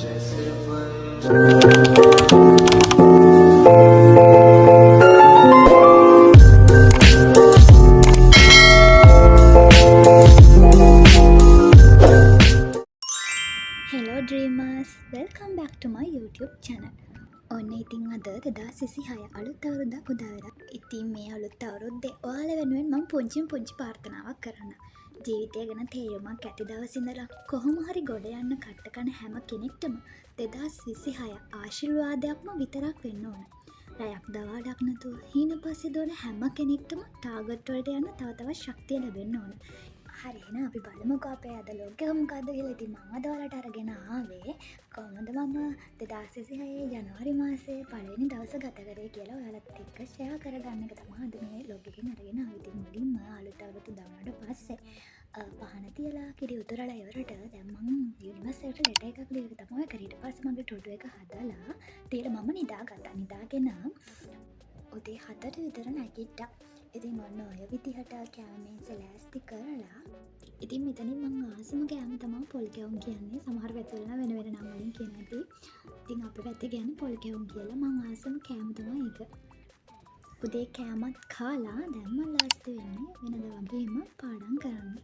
Hello dreamers, welcome back to my YouTube channel. ඔන්න ඉතින් අද 2026 අලුත් අවුරුද්දක් උදා වෙලා. ඉතින් මේ අලුත් අවුරුද්දේ ඔයාලා වෙනුවෙන් මම පුංචි ප්‍රාර්ථනාවක් කරන්න. ජීවිතය ගැන තේරුමක් ඇති දවස් ඉඳලා කොහොම හරි ගොඩ යන්න කට්ටකන හැම කෙනෙක්ටම 2026 ආශිර්වාදයක්ම විතරක් වෙන්න ඕන. රැයක් දවාඩක් නැතුව හීන පස්සේ දොන හැම කෙනෙක්ටම ටාගට් වලට යන්න තව තවත් ශක්තිය ලැබෙන්න ඕන. හරි එහෙනම් අපි බලමුකෝ අපේ අද ලෝකෙ මොකද්ද කියලා. ඉතින් මම අද ඔයාලට අරගෙන ආවේ කොහොමද මම 2026 ජනවාරි මාසයේ පළවෙනි දවස ගත කරේ කියලා ඔයාලත් එක්ක ෂෙයා කරගන්න එක තමයි අද මේ ලොග් එකෙන් අරගෙන ආවේ. ඉතින් මුලින්ම අලුත් අවුරුදු දානට පස්සේ පහන තියලා කිරි උතුරලා ඉවරට දැන් මම යුනිවර්සිටි එකට ලෙටර් එකක් ලියලා තමයි කරේ. ඊට පස්සේ මගේ ටොඩු එක හදලා තියලා මම නිදාගත්තා. නිදාගෙන උදේ 7ට විතර නැගිට්ටා. ඉතින් ඔන්න ඔය විදිහට කෑමෙන් සැලෑස්ති කරලා ඉතින් මෙතනින් මං ආසම කෑම තමයි පොල් කැවුම් කියන්නේ. සමහර පැතිවල වෙන වෙන නම් වලින් කියන ඇති. ඉතින් අපේ පැත්තේ කියන්නේ පොල් කැවුම් කියලා. මං ආසම කෑම තමයි ඒක. උදේ කෑමත් කාලා දැන් මම ලාස්ති වෙන්නේ වෙනදා වගේම පාඩම් කරන්න.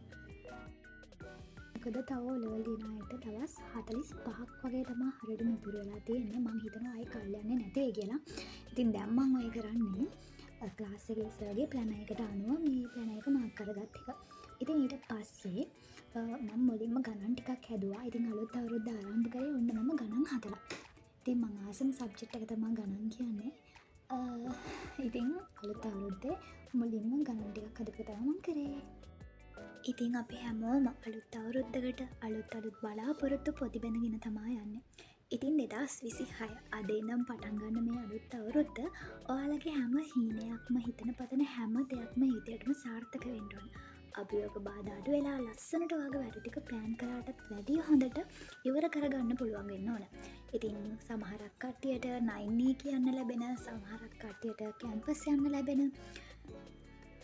මොකද තව ලෙවල් දින ආයෙත් දවස් 45ක් වගේ තමයි හරියටම ඉතුරු වෙලා තියෙන්නේ. මං හිතනවා ආයෙ කල් යන්නේ නැති වෙයි කියලා. ඉතින් දැන් මං ඔය කරන්නේ ක්ලාස් එකේ ඉස්සරගේ ප්ලෑන් එකකට අනුව මේ ප්ලෑන් එක මාක් කරගත් එක. ඉතින් ඊට පස්සේ මම මුලින්ම ගණන් ටිකක් හැදුවා. ඉතින් අලුත් අවුරුද්ද ආරම්භ කරේ ඔන්න මම ගණන් හදලා. ඉතින් මම ආසම සබ්ජෙක්ට් එක තමයි ගණන් කියන්නේ. ඉතින් අලුත් අවුරුද්දේ මුලින්ම ගණන් ටිකක් හදපු තමයි මම කරේ. ඉතින් අපි හැමෝම අලුත් අවුරුද්දකට අලුත් බලාපොරොත්තු පොති බැඳගෙන තමයි යන්නේ. ඉතින් 2026 අද ඉඳන් පටන් ගන්න මේ අලුත් අවුරුද්ද ඔයාලගේ හැම හීනයක්ම හිතන පතන හැම දෙයක්ම හිතේටම සාර්ථක වෙන්න ඕන. අභියෝග බාධා අඩු වෙලා ලස්සනට වගේ වැඩ ටික ප්ලෑන් කරාටත් වැඩිය හොඳට ඉවර කරගන්න පුළුවන් වෙන්න ඕන. ඉතින් සමහරක් කට්ටියට 9E කියන්න ලැබෙන, සමහරක් කට්ටියට කැම්පස් යන්න ලැබෙන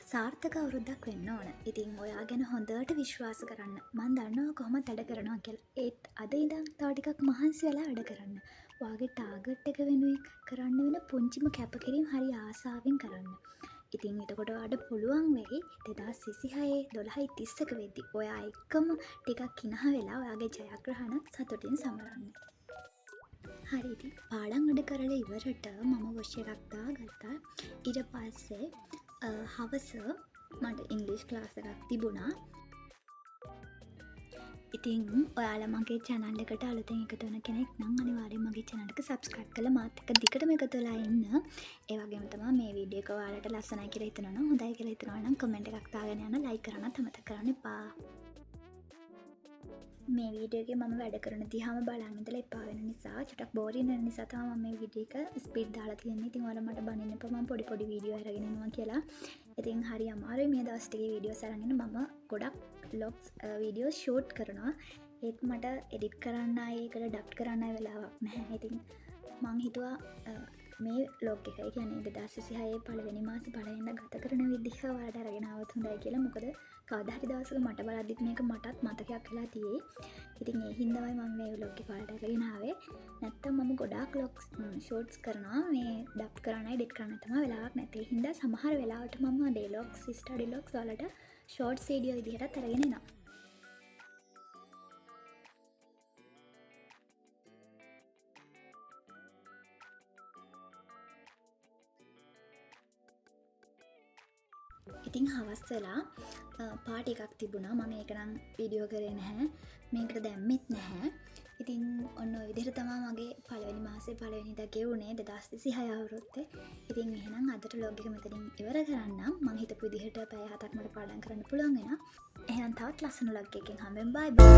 සාර්ථක අවුරුද්දක් වෙන්න ඕන. ඉතින් ඔයා ගැන හොඳට විශ්වාස කරන්න. මම දන්නවා කොහොමද වැඩ කරනවා කියලා. ඒත් අද ඉඳන් තව ටිකක් මහන්සි වෙලා වැඩ කරන්න. ඔයාගේ ටාගට් එක වෙනුවෙන් කරන්න වෙන පුංචිම කැපකිරීම හරි ආසාවෙන් කරන්න. ඉතින් එතකොට ඔයාට පුළුවන් වෙයි 2026 12:31 වෙද්දී ඔයා එක්කම ටිකක් කිනහ වෙලා ඔයාගේ ජයග්‍රහණ සතුටින් සමරන්න. හරි ඉතින් පාඩම් වැඩ කරලා ඉවරට මම වොෂ් එකක් දාගත්තා. ඊට පස්සේ හවස මට ඉංග්‍රීසි ක්ලාස් එකක් තිබුණා. ඉතින් ඔයාලා මගේ channel එකට අලුතෙන් එකතු වෙන කෙනෙක් නම් අනිවාර්යෙන් මගේ channel එක subscribe කරලා මාත් එක්ක දිගටම එකතු වෙලා ඉන්න. ඒ වගේම තමයි මේ වීඩියෝ එක ඔයාලට ලස්සනයි කියලා හිතනවා නම් හොඳයි කියලා හිතනවා නම් comment එකක් දාගෙන යන්න like කරන්නත් අමතක කරන්න එපා. මේ වීඩියෝ එකේ මම වැඩ කරන දිහාම බලන් ඉඳලා එපා වෙන නිසා චුට්ටක් බෝරින් වෙන නිසා තමයි මම මේ වීඩියෝ එක ස්පීඩ් දාලා තියෙන්නේ. ඉතින් ඔයාලා මට බනින්න එපා මම පොඩි වීඩියෝ අරගෙන එනවා කියලා. ඉතින් හරි අමාරුයි මේ දවස් ටිකේ වීඩියෝස් අරගෙන මම ගොඩක් vlogs වීඩියෝස් ෂූට් කරනවා. ඒත් මට එඩිට් කරන්න ඒකට ඩබ් කරන්න වෙලාවක් නැහැ. ඉතින් මං හිතුවා මේ vlog එක කියන්නේ 2026 පළවෙනි මාසේ පළවෙනිදා ගත කරන විදිහ ඔයාලට අරගෙන ආවොත් හොඳයි කියලා. මොකද කවදා හරි දවසක මට බලද්දිත් මේක මටත් මතකයක් වෙලා තියෙයි. ඉතින් ඒ හින්දායි මම මේ vlog එක ඔයාලට අරගෙන ආවේ. නැත්තම් මම ගොඩාක් vlogs shorts කරනවා. මේ ඩබ් කරන්න එඩිට් කරන්න තමයි වෙලාවක් නැති. ඒ හින්දා සමහර වෙලාවට මම dialogues study vlogs වලට shorts video විදිහටත් අරගෙන එනවා. ඉතින් හවස් වෙලා පාටි එකක් තිබුණා. මම ඒක නම් වීඩියෝ කරේ නැහැ. මේකට දැම්මෙත් නැහැ. ඉතින් ඔන්න ඔය විදිහට තමයි මගේ පළවෙනි මාසේ පළවෙනිදා ගෙවුනේ 2026 අවුරුද්දේ. ඉතින් එහෙනම් අදට vlog එක මෙතනින් ඉවර කරන්නම්. මම හිතපු විදිහට පැය 7ක් මට පාඩම් කරන්න පුළුවන් වෙනවා. එහෙනම් තවත් ලස්සන vlog එකකින් හම්බෙමු. bye bye.